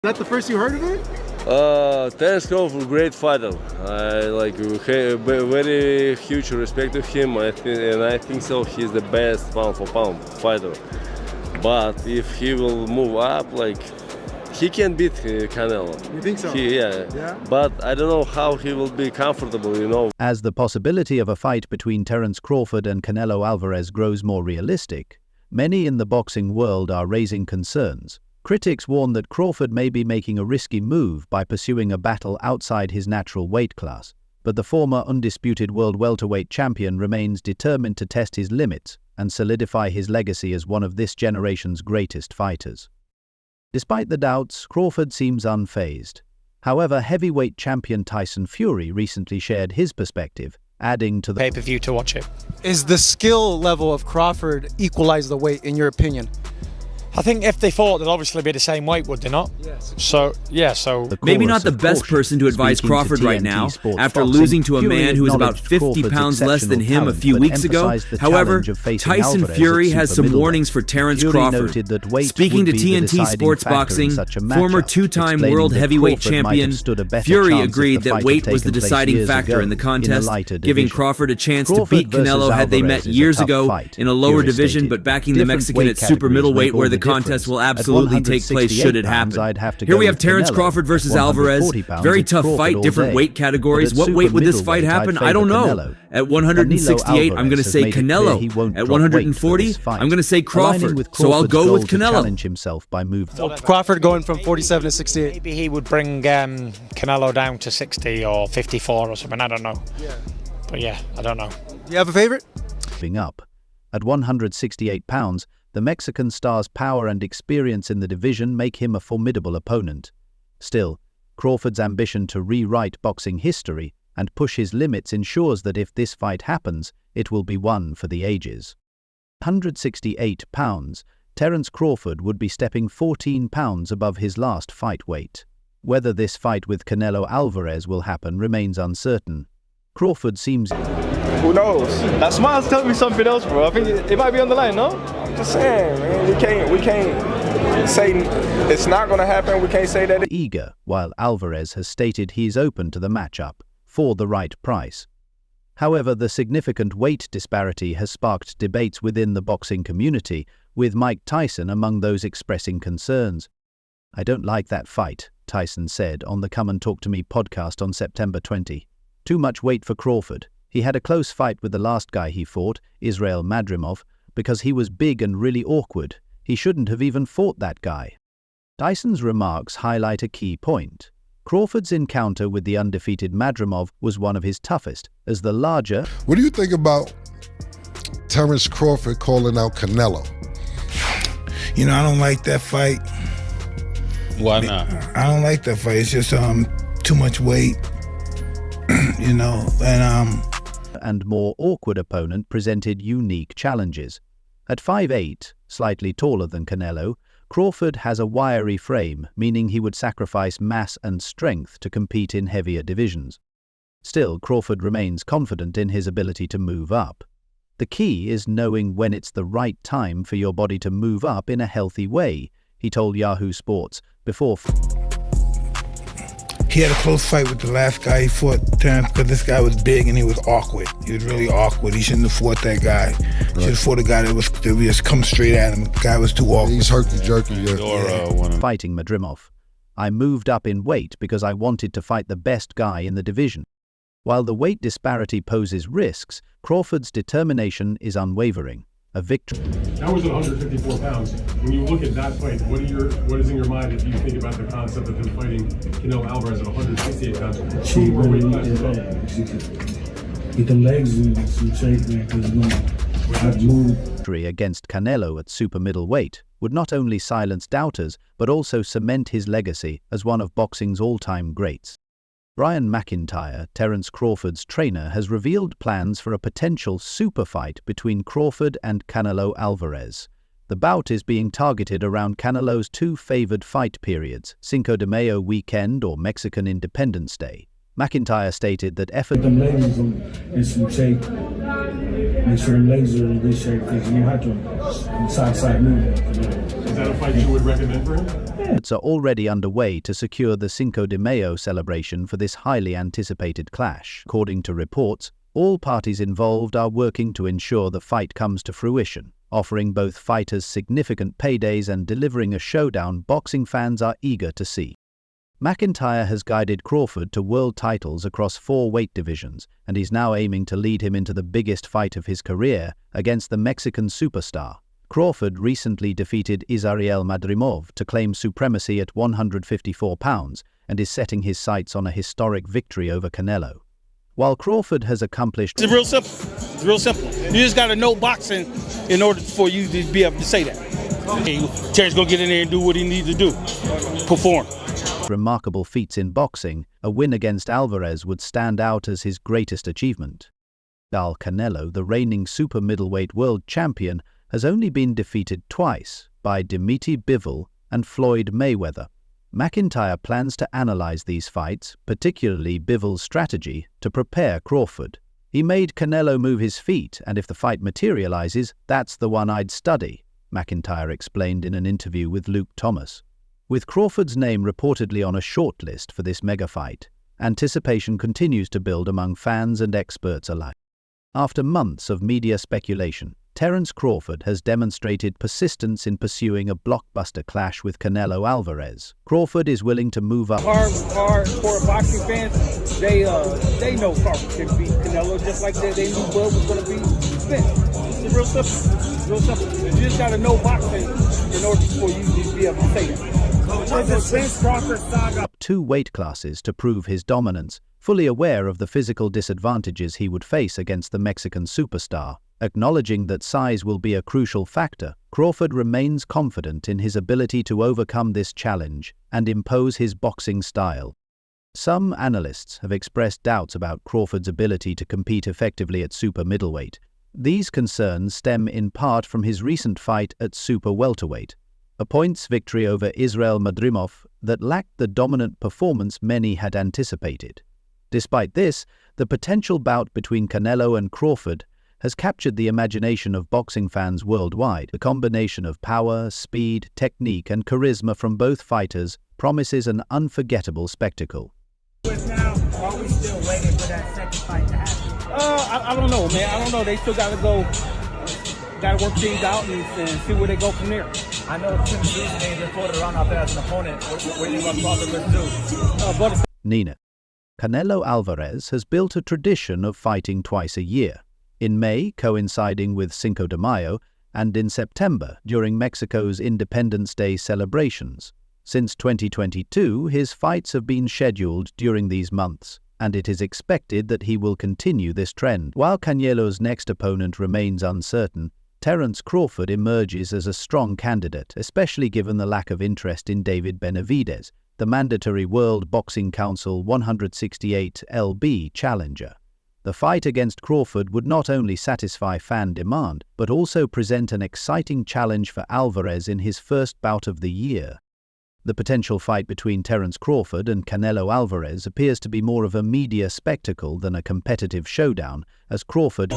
that the first you heard of it? Terence Crawford, great fighter. I like very huge respect to him, and I think so. He's the best pound for pound fighter. But if he will move up, like he can beat Canelo. You think so? Yeah. But I don't know how he will be comfortable, you know. As the possibility of a fight between Terence Crawford and Canelo Alvarez grows more realistic, many in the boxing world are raising concerns. Critics warn that Crawford may be making a risky move by pursuing a battle outside his natural weight class, but the former undisputed world welterweight champion remains determined to test his limits and solidify his legacy as one of this generation's greatest fighters. Despite the doubts, Crawford seems unfazed. However, heavyweight champion Tyson Fury recently shared his perspective, adding to the pay-per-view to watch it. Is the skill level of Crawford equalize the weight, in your opinion? I think if they fought, they'd obviously be the same weight, would they not? Yes. So maybe not the best person to advise Crawford right now, after losing to a man who is about 50 pounds less than him a few weeks ago. However, Tyson Fury has some warnings for Terence Crawford. Speaking to TNT Sports Boxing, former two-time world heavyweight champion, Fury agreed that weight was the deciding factor in the contest, giving Crawford a chance to beat Canelo had they met years ago in a lower division, but backing the Mexican at super middleweight, where the contest will absolutely take place should it happen. Here we have Terence Crawford versus Alvarez. Very tough fight, different weight categories. What weight would this fight happen? I don't know. At 168, I'm going to say Canelo. At 140, I'm going to say Crawford. So I'll go with Canelo. Crawford going from 47 to 68. Maybe he would bring Canelo down to 60 or 54 or something. I don't know. But yeah, I don't know. Do you have a favorite? Up. At 168 pounds, the Mexican star's power and experience in the division make him a formidable opponent. Still, Crawford's ambition to rewrite boxing history and push his limits ensures that if this fight happens, it will be one for the ages. 168 pounds, Terence Crawford would be stepping 14 pounds above his last fight weight. Whether this fight with Canelo Alvarez will happen remains uncertain. Crawford seems... Who knows? That smile's telling me something else, bro. I think it might be on the line, no? I'm just saying, man. We can't say it's not going to happen. We can't say that. Eager, while Alvarez has stated he is open to the matchup for the right price. However, the significant weight disparity has sparked debates within the boxing community, with Mike Tyson among those expressing concerns. "I don't like that fight," Tyson said on the Come and Talk to Me podcast on September 20. "Too much weight for Crawford. He had a close fight with the last guy he fought, Israel Madrimov, because he was big and really awkward. He shouldn't have even fought that guy." Tyson's remarks highlight a key point. Crawford's encounter with the undefeated Madrimov was one of his toughest, as the larger... What do you think about Terence Crawford calling out Canelo? You know, I don't like that fight. Why not? I don't like that fight. It's just too much weight, you know, and more awkward opponent presented unique challenges. At 5'8", slightly taller than Canelo, Crawford has a wiry frame, meaning he would sacrifice mass and strength to compete in heavier divisions. Still, Crawford remains confident in his ability to move up. The key is knowing when it's the right time for your body to move up in a healthy way, he told Yahoo Sports before... He had a close fight with the last guy he fought, Terence, but this guy was big and he was awkward. He was really awkward. He shouldn't have fought that guy. Right. He should have fought a guy that was just come straight at him. The guy was too awkward. He's herky-jerky. Fighting Madrimov. "I moved up in weight because I wanted to fight the best guy in the division." While the weight disparity poses risks, Crawford's determination is unwavering. A victory. That was at 154 pounds. When you look at that fight, what is in your mind if you think about the concept of him fighting Canelo Alvarez at 168 pounds? Two more weight classes up. Get the legs in some shape, man, because I've moved. Victory against Canelo at super middleweight would not only silence doubters, but also cement his legacy as one of boxing's all-time greats. Brian McIntyre, Terence Crawford's trainer, has revealed plans for a potential super fight between Crawford and Canelo Alvarez. The bout is being targeted around Canelo's two favored fight periods, Cinco de Mayo weekend or Mexican Independence Day. McIntyre stated that effort... Them legs in some shape. Make sure them legs are in good shape, because you have to side movement. Is that a fight you would recommend for him? Efforts are already underway to secure the Cinco de Mayo celebration for this highly anticipated clash. According to reports, all parties involved are working to ensure the fight comes to fruition, offering both fighters significant paydays and delivering a showdown boxing fans are eager to see. McIntyre has guided Crawford to world titles across 4 weight divisions, and he's now aiming to lead him into the biggest fight of his career against the Mexican superstar. Crawford recently defeated Israel Madrimov to claim supremacy at 154 pounds and is setting his sights on a historic victory over Canelo. While Crawford has accomplished... It's real simple. It's real simple. You just got to know boxing in order for you to be able to say that. Hey, Terry's going to get in there and do what he needs to do. Perform. Remarkable feats in boxing, a win against Alvarez would stand out as his greatest achievement. Canelo, the reigning super middleweight world champion, has only been defeated twice, by Dimitri Bivol and Floyd Mayweather. McIntyre plans to analyze these fights, particularly Bivol's strategy, to prepare Crawford. He made Canelo move his feet, and if the fight materializes, that's the one I'd study, McIntyre explained in an interview with Luke Thomas. With Crawford's name reportedly on a shortlist for this mega fight, anticipation continues to build among fans and experts alike. After months of media speculation, Terence Crawford has demonstrated persistence in pursuing a blockbuster clash with Canelo Alvarez. Crawford is willing to move up. Hardcore boxing fans, they know Crawford can beat Canelo just like they knew Bud was going to beat Spence. It's real simple. Real simple. You just got to know boxing in order for you to be able to say that. Up 2 weight classes to prove his dominance, fully aware of the physical disadvantages he would face against the Mexican superstar. Acknowledging that size will be a crucial factor, Crawford remains confident in his ability to overcome this challenge and impose his boxing style. Some analysts have expressed doubts about Crawford's ability to compete effectively at super middleweight. These concerns stem in part from his recent fight at super welterweight, a points victory over Israel Madrimov that lacked the dominant performance many had anticipated. Despite this, the potential bout between Canelo and Crawford has captured the imagination of boxing fans worldwide. The combination of power, speed, technique, and charisma from both fighters promises an unforgettable spectacle. Now, are we still waiting for that second fight to happen? I don't know, man. I don't know. They still got to work things out and see where they go from there. I know Tim's reasoning before the run out there as an opponent. What do you want Crawford to do? Nina. Canelo Alvarez has built a tradition of fighting twice a year. In May, coinciding with Cinco de Mayo, and in September, during Mexico's Independence Day celebrations. Since 2022, his fights have been scheduled during these months, and it is expected that he will continue this trend. While Canelo's next opponent remains uncertain, Terence Crawford emerges as a strong candidate, especially given the lack of interest in David Benavidez, the mandatory World Boxing Council 168 lb challenger. The fight against Crawford would not only satisfy fan demand, but also present an exciting challenge for Alvarez in his first bout of the year. The potential fight between Terence Crawford and Canelo Alvarez appears to be more of a media spectacle than a competitive showdown, as Crawford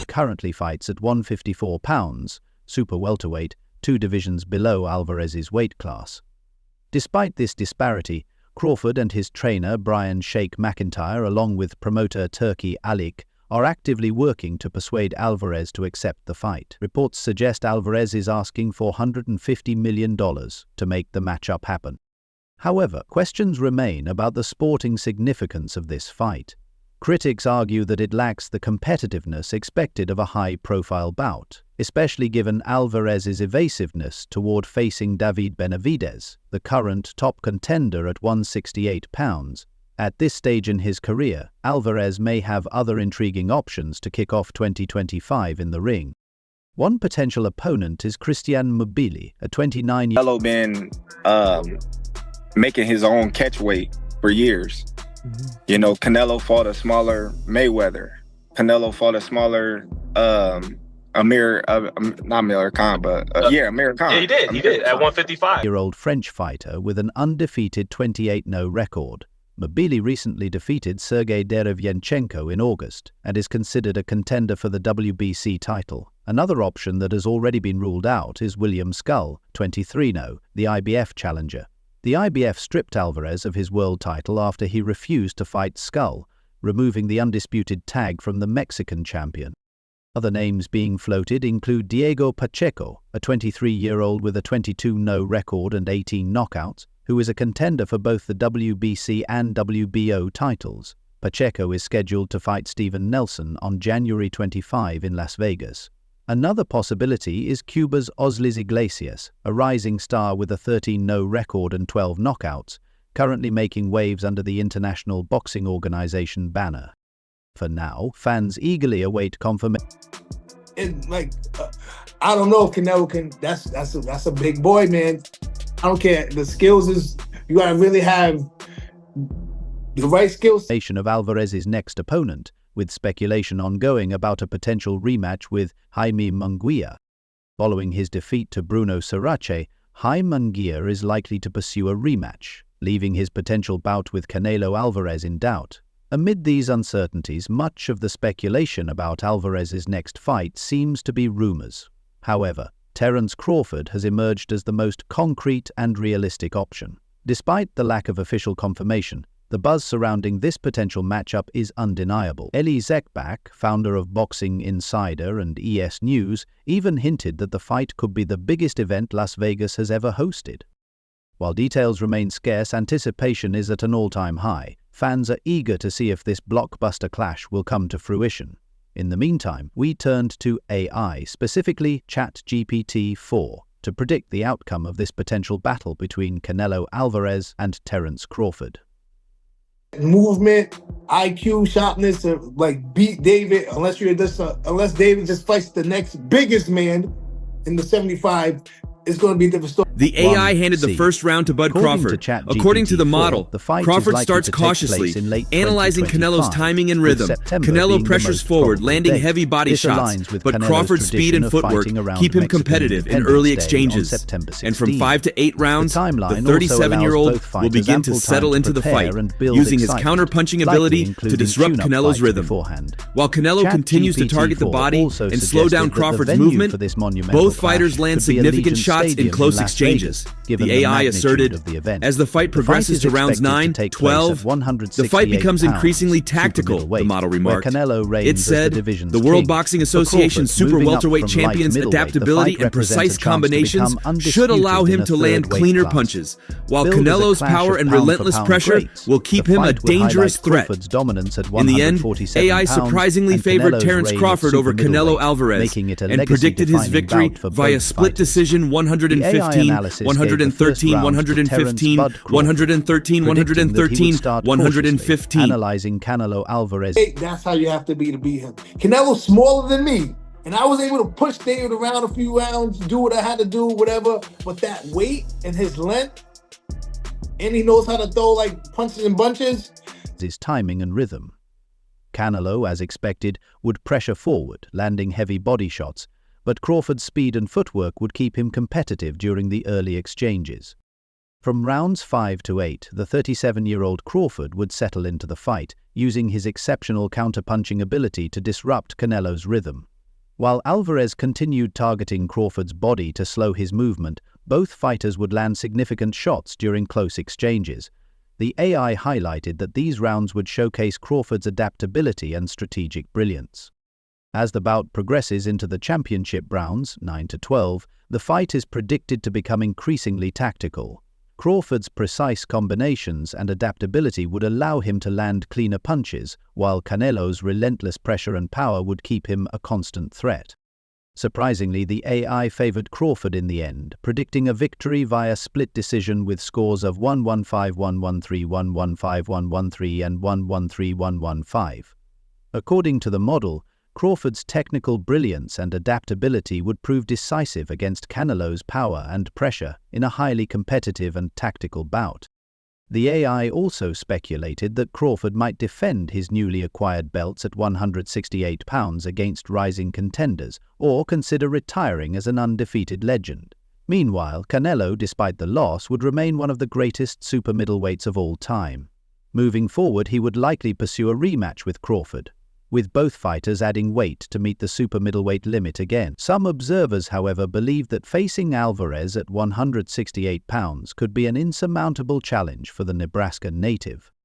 currently fights at 154 pounds, super welterweight, 2 divisions below Alvarez's weight class. Despite this disparity, Crawford and his trainer Brian Sheikh McIntyre, along with promoter Turki Alik, are actively working to persuade Alvarez to accept the fight. Reports suggest Alvarez is asking for $150 million to make the matchup happen. However, questions remain about the sporting significance of this fight. Critics argue that it lacks the competitiveness expected of a high-profile bout, especially given Alvarez's evasiveness toward facing David Benavidez, the current top contender at 168 pounds. At this stage in his career, Alvarez may have other intriguing options to kick off 2025 in the ring. One potential opponent is Christian Mobili, a 29-year-old. Canelo been making his own catch weight for years. You know, Canelo fought a smaller Mayweather. Canelo fought a smaller Amir Khan. Yeah, he did at 155. Year-old French fighter with an undefeated 28-0 record. Mobili recently defeated Sergey Derevyanchenko in August and is considered a contender for the WBC title. Another option that has already been ruled out is William Skull, 23-0, the IBF challenger. The IBF stripped Alvarez of his world title after he refused to fight Skull, removing the undisputed tag from the Mexican champion. Other names being floated include Diego Pacheco, a 23-year-old with a 22-0 record and 18 knockouts, who is a contender for both the WBC and WBO titles. Pacheco is scheduled to fight Steven Nelson on January 25 in Las Vegas. Another possibility is Cuba's Oslis Iglesias, a rising star with a 13-0 record and 12 knockouts, currently making waves under the International Boxing Organization banner. For now, fans eagerly await confirmation. I don't know if Canelo can. That's a big boy, man. I don't care. The skills is, you gotta really have the right skills. Of Alvarez's next opponent, with speculation ongoing about a potential rematch with Jaime Munguia. Following his defeat to Bruno Sarace, Jaime Munguia is likely to pursue a rematch, leaving his potential bout with Canelo Alvarez in doubt. Amid these uncertainties, much of the speculation about Alvarez's next fight seems to be rumors. However, Terence Crawford has emerged as the most concrete and realistic option. Despite the lack of official confirmation, the buzz surrounding this potential matchup is undeniable. Eli Zekbak, founder of Boxing Insider and ES News, even hinted that the fight could be the biggest event Las Vegas has ever hosted. While details remain scarce, anticipation is at an all-time high. Fans are eager to see if this blockbuster clash will come to fruition. In the meantime, we turned to AI, specifically ChatGPT-4, to predict the outcome of this potential battle between Canelo Alvarez and Terence Crawford. Movement, IQ, sharpness to beat David, unless David just fights the next biggest man in the 75. It's going to be a different story. The AI handed the first round to Bud Crawford. According to the model, Crawford starts cautiously, analyzing Canelo's timing and rhythm. Canelo pressures forward, landing heavy body shots, but Crawford's speed and footwork keep him competitive in early exchanges. And from 5 to 8 rounds, the 37-year-old will begin to settle into the fight, using his counter-punching ability to disrupt Canelo's rhythm. While Canelo continues to target the body and slow down Crawford's movement, both fighters land significant shots in close exchanges, the AI asserted. As the fight progresses to rounds 9, 12, the fight becomes increasingly tactical, the model remarked. It said, the World Boxing Association super welterweight champion's adaptability and precise combinations should allow him to land cleaner punches, while Canelo's power and relentless pressure will keep him a dangerous threat. In the end, AI surprisingly favored Terence Crawford over Canelo Alvarez and predicted his victory via split decision 115, 113, 115, 113, 113, 115. Analyzing Canelo Alvarez. That's how you have to be to beat him. Canelo's smaller than me, and I was able to push David around a few rounds, do what I had to do, whatever. But that weight and his length, and he knows how to throw punches and bunches. His timing and rhythm. Canelo, as expected, would pressure forward, landing heavy body shots, but Crawford's speed and footwork would keep him competitive during the early exchanges. From rounds 5 to 8, the 37-year-old Crawford would settle into the fight, using his exceptional counterpunching ability to disrupt Canelo's rhythm. While Alvarez continued targeting Crawford's body to slow his movement, both fighters would land significant shots during close exchanges. The AI highlighted that these rounds would showcase Crawford's adaptability and strategic brilliance. As the bout progresses into the championship rounds, 9 to 12, the fight is predicted to become increasingly tactical. Crawford's precise combinations and adaptability would allow him to land cleaner punches, while Canelo's relentless pressure and power would keep him a constant threat. Surprisingly, the AI favored Crawford in the end, predicting a victory via split decision with scores of 1-1-5, 1-1-3, 1-1-5, 1-1-3, and 1-1-3, 1-1-5. According to the model, Crawford's technical brilliance and adaptability would prove decisive against Canelo's power and pressure in a highly competitive and tactical bout. The AI also speculated that Crawford might defend his newly acquired belts at 168 pounds against rising contenders, or consider retiring as an undefeated legend. Meanwhile, Canelo, despite the loss, would remain one of the greatest super middleweights of all time. Moving forward, he would likely pursue a rematch with Crawford, with both fighters adding weight to meet the super middleweight limit again. Some observers, however, believe that facing Alvarez at 168 pounds could be an insurmountable challenge for the Nebraska native.